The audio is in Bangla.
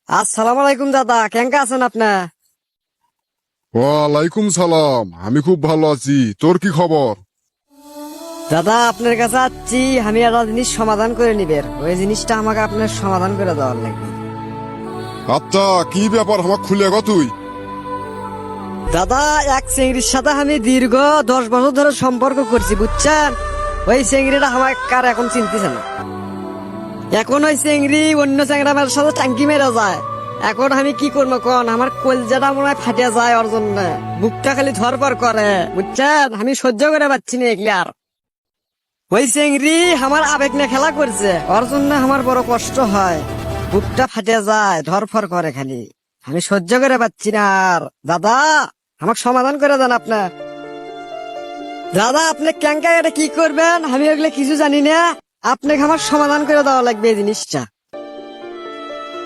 আসসালামু আলাইকুম দাদা, কেঙ্কা আছেন আপনি? ওয়ালাইকুম সালাম। আমি খুব ভালো আছি। তোর কি খবর? দাদা আপনার কাছে আসছি, আমি একটা জিনিস সমাধান করে নিবেন, ওই জিনিসটা আমাকে আপনার সমাধান করে দেওয়ার লাগবে। আচ্ছা, কি ব্যাপার আমাকে খুলে গো তুই? দাদা, এক চেংড়ির সাথে আমি দীর্ঘ 10 বছর ধরে সম্পর্ক করছি, বুঝছেন? ওই চেংড়িটা আমার কার এখন চিনতেছে না। এখন ওই চেংড়ি অন্য চেংড়া মেয়ের সাথে টাঙ্কি মেরে যায়। এখন আমি কি করবো কোন? আমার কলজাটা মনে হয় ফাটে যায় ওর জন্য। বুকটা খালি ধরপর করে, বুঝছেন? আমি সহ্য করে পাচ্ছি না এগুলি আর। ওই চেংড়ি আমার আবেগ নিয়ে খেলা করছে, ওর জন্য আমার বড় কষ্ট হয়। বুকটা ফাটে যায়, ধরফর করে খালি। আমি সহ্য করে পাচ্ছি না আর। দাদা, আমাকে সমাধান করে দেন আপনার। দাদা, আপনি ক্যাঙ্কা এটা কি করবেন আমি ওগুলো কিছু জানি না। আপনাকে আমার সমাধান করে দেওয়া লাগবে এই জিনিসটা।